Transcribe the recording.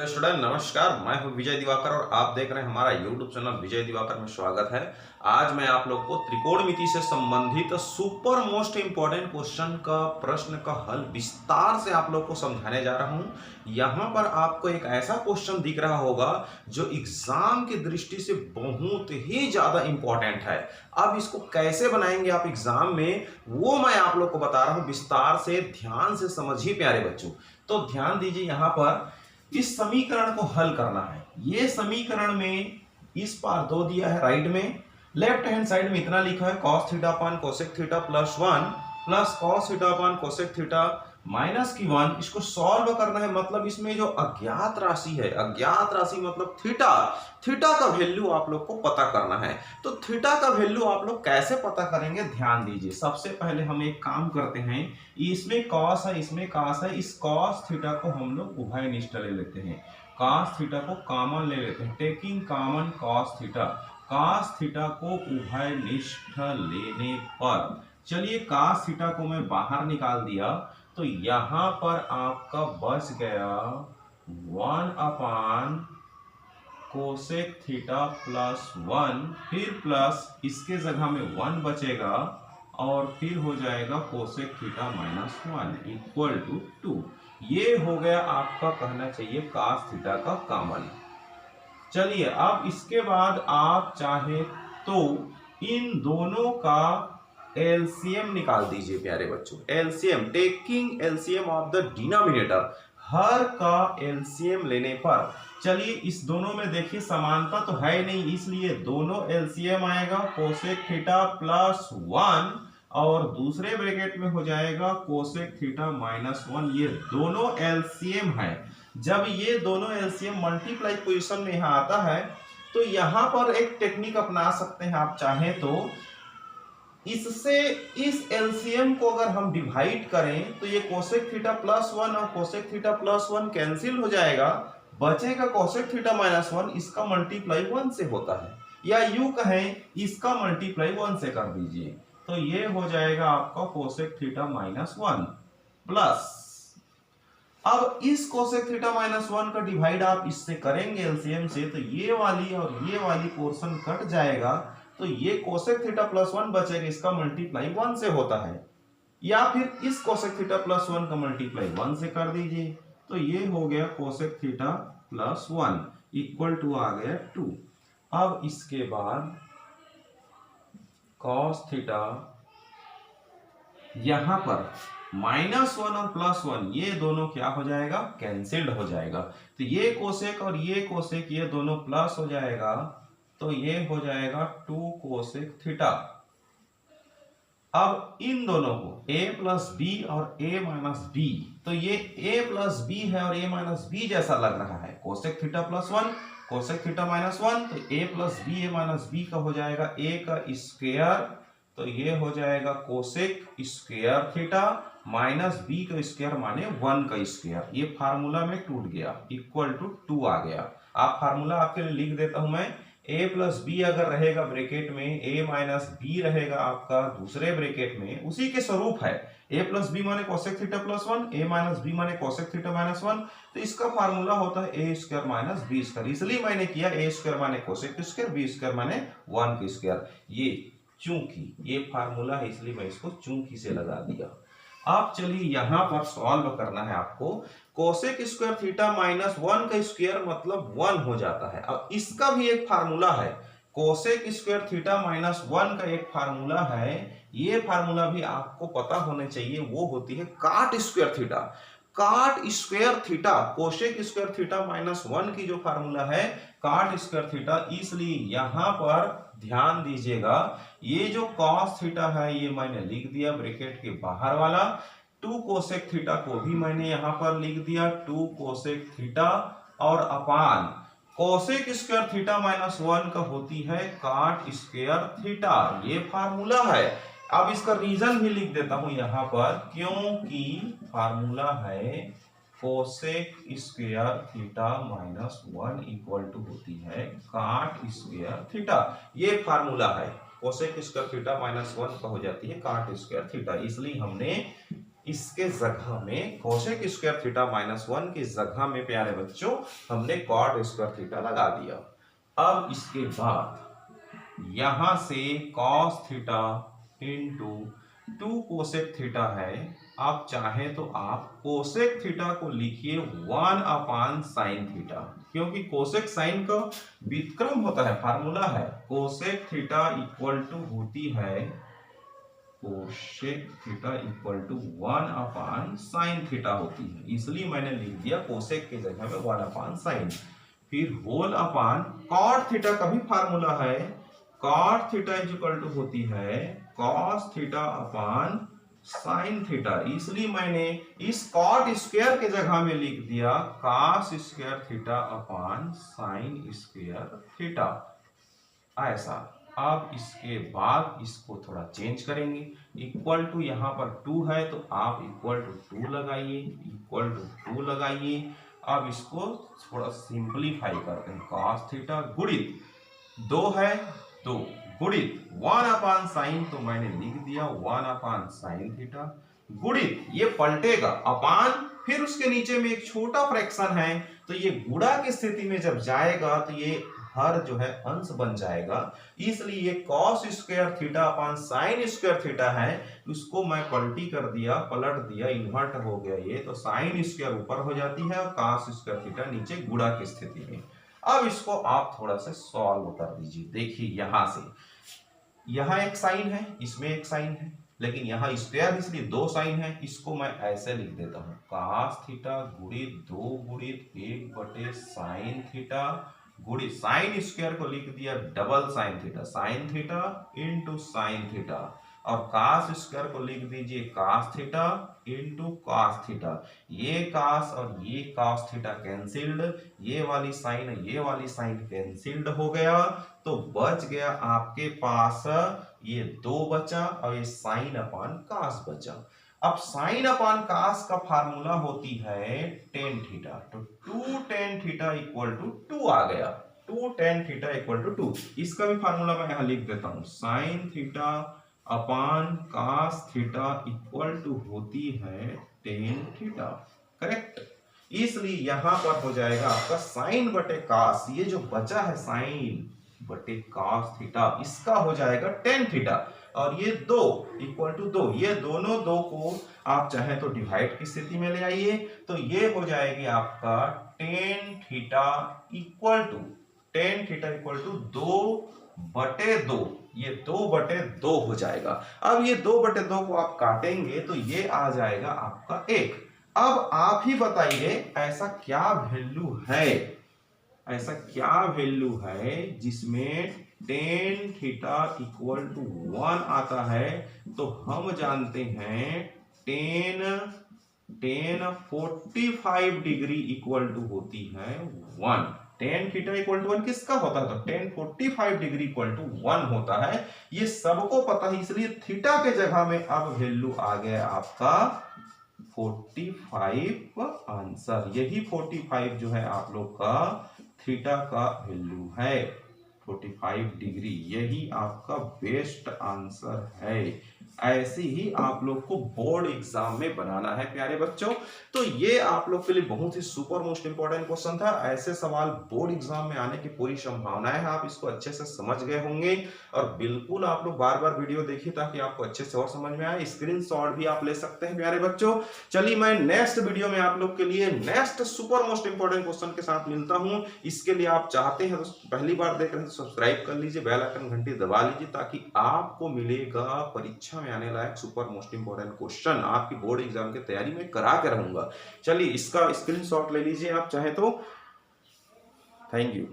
Hello student, नमस्कार। मैं हूं विजय दिवाकर और आप देख रहे हैं हमारा यूट्यूब चैनल विजय दिवाकर में स्वागत है। आज मैं आप लोग को त्रिकोणमिति से संबंधित सुपर मोस्ट इम्पोर्टेंट क्वेश्चन का प्रश्न का हल विस्तार से आप लोग को समझाने जा रहा हूं। यहां पर आपको एक ऐसा क्वेश्चन दिख रहा होगा जो एग्जाम की दृष्टि से बहुत ही ज्यादा इंपॉर्टेंट है। अब इसको कैसे बनाएंगे आप एग्जाम में, वो मैं आप लोग को बता रहा हूं विस्तार से। ध्यान से समझिए प्यारे बच्चों। तो ध्यान दीजिए, यहाँ पर इस समीकरण को हल करना है। ये समीकरण में इस पार 2 दिया है राइट में, लेफ्ट हैंड साइड में इतना लिखा है cos theta upon cosec theta plus 1 plus cos theta upon cosec theta minus की 1। इसको सॉल्व करना है, मतलब इसमें जो अज्ञात राशि है, अज्ञात राशि मतलब थीटा, थीटा का वैल्यू आप लोग को पता करना है। तो थीटा का वैल्यू आप लोग कैसे पता करेंगे, ध्यान दीजिए। सबसे पहले हम एक काम करते हैं, इसमें cos है, इसमें cos है, इस cos थीटा को हम लोग उभयनिष्ठ ले लेते हैं। cos थीटा को कॉमन ले लेते हैं, taking common cos theta. cos theta को उभयनिष्ठ लेने पर, चलिए cos थीटा को मैं बाहर निकाल दिया, तो यहां पर आपका बच गया 1 अपान कोसेक थीटा प्लस 1, फिर प्लस इसके जगह में 1 बचेगा और फिर हो जाएगा cosec theta minus 1 equal to 2। ये हो गया आपका, कहना चाहिए cos थीटा का कॉमन। चलिए अब इसके बाद आप चाहे तो इन दोनों का एलसीएम निकाल दीजिए प्यारे बच्चों। LCM, taking LCM of the denominator, हर का एलसीएम लेने पर, चलिए इस दोनों में देखिए समानता तो है नहीं, इसलिए दोनों एलसीएम आएगा कोसेक थीटा प्लस 1 और दूसरे ब्रैकेट में हो जाएगा कोसेक थीटा माइनस 1। ये दोनों एलसीएम है। जब ये दोनों एलसीएम मल्टीप्लाई पोजीशन में यहाँ आता है, तो यहाँ पर एक टेक्निक अपना सकते हैं आप चाहें तो। इससे इस एलसीएम को अगर हम डिवाइड करें तो ये कोसेक थीटा प्लस 1 और कोसेक थीटा प्लस 1 कैंसिल हो जाएगा, बचेगा कोसेक थीटा माइनस 1। इसका मल्टीप्लाई 1 से होता है, या यूं कहें इसका मल्टीप्लाई 1 से कर दीजिए, तो ये हो जाएगा आपका कोसेक थीटा माइनस 1 प्लस। अब इस कोसेक थीटा माइनस 1 का डिवाइड आप इससे करेंगे एलसीएम से, तो ये वाली और ये वाली पोर्शन कट जाएगा, तो ये कोसेक थीटा प्लस 1 बचेगा, इसका मल्टीप्लाई 1 से होता है। या फिर इस कोसेक थीटा प्लस 1 का मल्टीप्लाई 1 से कर दीजिए, तो ये हो गया cosec theta plus 1 equal to आ गया 2। अब इसके बाद cos थीटा, यहां पर माइनस 1 और प्लस 1 ये दोनों क्या हो जाएगा, कैंसिल्ड हो जाएगा। तो ये कोसेक और ये कोसेक ये दोनों प्लस हो जाएगा, तो ये हो जाएगा 2 कोसेक थीटा। अब इन दोनों को a प्लस बी और a माइनस बी, तो ये a प्लस बी है और a माइनस बी जैसा लग रहा है। Cosec theta plus 1 cosec theta minus 1, तो a plus B a minus B का हो जाएगा a का स्क्वायर, तो ये हो जाएगा cosec square theta minus B का स्क्वायर माने 1 का स्क्वायर। ये फार्मूला में टूट गया, इक्वल टू 2 आ गया। आप फार्मूला आपके लिए लिख देता हूं मैं। a प्लस बी अगर रहेगा ब्रैकेट में, a माइनस बी रहेगा आपका दूसरे ब्रैकेट में, उसी के स्वरूप है। a प्लस बी माने cosec theta plus 1, a minus B माने कोसेक थीटा माइनस 1, तो इसका फार्मूला होता है a square minus B square. इसलिए मैंने किया a स्क्वायर माने कोसेक स्क्वायर, बी स्क्वायर माने 1 का स्क्वायर। ये चूंकि ये फार्मूला है इसलिए मैं इसको चूंकि से लगा दिया। अब चलिए यहां पर सॉल्व करना है आपको। कोसेक स्क्वायर थीटा माइनस 1 का स्क्वायर मतलब 1 हो जाता है। अब इसका भी एक फार्मूला है, कोसेक स्क्वायर थीटा माइनस 1 का एक फार्मूला है। ये फार्मूला भी आपको पता होने चाहिए, वो होती है काट स्क्वायर थीटा। काट square theta, cosec square theta minus 1 की जो फार्मूला है काट स्क्वायर थीटा, इसलिए यहां पर ध्यान दीजिएगा, ये जो cos थीटा है ये मैंने लिख दिया ब्रैकेट के बाहर वाला। 2 कोसेक थीटा को भी मैंने यहां पर लिख दिया 2 कोसेक थीटा, और अपान कोसेक स्क्वायर थीटा माइनस 1 का होती है काट स्क्वायर थीटा। ये फार्मूला है। अब इसका रीजन भी लिख देता हूं यहां पर, क्योंकि फार्मूला है cosec square theta minus 1 equal to होती है काट स्क्वायर थीटा। ये फार्मूला है, कोसेक स्क्वायर थीटा माइनस 1 का हो जाती है काट स्क्वायर थीटा। इसलिए हमने इसके जगह में कोसेक स्क्वायर थीटा -1 की जगह में प्यारे बच्चों हमने कॉट स्क्वायर थीटा लगा दिया। अब इसके बाद यहां से cos theta into 2 cosec theta है। आप चाहे तो आप कोसेक थीटा को लिखिए 1 अपान साइन थीटा, क्योंकि कोसेक साइन का व्युत्क्रम होता है, फार्मूला है। कोसेक थीटा इक्वल टू होती है cosec theta equal to 1 upon sine theta होती है, इसलिए मैंने लिख दिया कोसेक की जगह में 1 अपान साइन। फिर होल अपान कॉट थीटा का भी फार्मूला है, कॉट थीटा इक्वल टू होती है cos theta upon sine theta, इसलिए मैंने इस कॉट स्क्वायर के जगह में लिख दिया cos square theta upon sine square theta, ऐसा। अब इसके बाद इसको थोड़ा चेंज करेंगे, इक्वल टू यहाँ पर 2 है तो आप इक्वल टू 2 लगाइए, इक्वल टू 2 लगाइए। अब इसको थोड़ा सिंपलीफाई करते हैं, cos थीटा गुणित 2 है 2 गुणित 1 अपान साइन, तो मैंने लिख दिया 1 अपान साइन थीटा गुणित, ये पलटेगा अपान, फिर उसके नीचे में एक छोटा फ्रैक्शन है, तो ये गुणा की स्थिति में जब जाएगा तो ये हर जो है अंश बन जाएगा, इसलिए ये cos square theta upon sine square theta है, उसको मैं पलटी कर दिया, पलट दिया, इन्वर्ट हो गया ये, तो साइन स्क्वायर ऊपर हो जाती है और cos स्क्वायर थीटा नीचे गुणा की स्थिति में। अब इसको आप थोड़ा सा सॉल्व कर दीजिए। देखिए यहां से यहां एक साइन है, इसमें एक साइन है, लेकिन यहाँ स्क्वायर इसलिए 2 साइन है, इसको मैं ऐसे लिख देता हूँ cos थीटा गुणित 2 गुणित 1 बटे साइन थीटा गुणित साइन स्क्वायर को लिख दिया double sine theta into sine theta, और cos स्क्वायर को लिख दीजिए cos theta into cos theta. ये cos और ये cos थीटा कैंसिल्ड, ये वाली साइन कैंसिल्ड हो गया, तो बच गया आपके पास ये 2 बचा और ये साइन अपान cos बचा। अब साइन अपान cos का फार्मूला होती है टेन थीटा, तो 2 टेन थीटा इक्वल टू 2 आ गया, 2 टेन थीटा इक्वल टू 2। इसका भी फार्मूला मैं यहां लिख देता हूं, sine theta upon cos theta equal to होती है टेन थीटा, करेक्ट। इसलिए यहां पर हो जाएगा आपका साइन बटे cos, ये जो बचा है साइन बटे cos थीटा, इसका हो जाएगा टेन थीटा, और ये 2 इक्वल टू 2, ये दोनों 2 को आप चाहे तो डिवाइड की स्थिति में ले आइए, तो ये हो जाएगी आपका टेन थीटा इक्वल टू 2 बटे 2, ये 2 बटे 2 हो जाएगा। अब ये 2 बटे 2 को आप काटेंगे तो ये आ जाएगा आपका 1। अब आप ही बताइए ऐसा क्या वैल्यू है जिसमें टेन थीटा इक्वल टू 1 आता है, तो हम जानते हैं टेन 45 डिग्री इक्वल टू होती है 1। टेन थीटा इक्वल टू 1 किसका होता है, तो टेन 45 डिग्री इक्वल टू 1 होता है, ये सबको पता है, इसलिए थीटा के जगह में अब वैल्यू आ गया आपका 45 आंसर। यही 45 जो है आप लोग का थीटा का वैल्यू है, 45 डिग्री, यही आपका बेस्ट आंसर है। ऐसे ही आप लोग को बोर्ड एग्जाम में बनाना है प्यारे बच्चों। तो ये आप लोग के लिए बहुत ही सुपर मोस्ट इंपॉर्टेंट क्वेश्चन था। ऐसे सवाल बोर्ड एग्जाम में आने की पूरी संभावना है, आप इसको अच्छे से समझ गए होंगे, और बिल्कुल आप लोग बार बार वीडियो देखिए ताकि आपको अच्छे से और समझ में आए। स्क्रीनशॉट भी आप ले सकते हैं प्यारे बच्चों। चलिए मैं नेक्स्ट वीडियो में आप लोग के लिए next super most important question के साथ मिलता हूं। इसके लिए आप चाहते हैं तो पहली बार देख रहे हैं तो सब्सक्राइब कर लीजिए, बेल आइकन घंटी दबा लीजिए, ताकि आपको मिलेगा परीक्षा में आने लायक सुपर मोस्ट इंपॉर्टेंट क्वेश्चन आपकी बोर्ड एग्जाम की तैयारी में करा के रहूंगा। चलिए इसका स्क्रीनशॉट ले लीजिए आप चाहे तो। Thank you.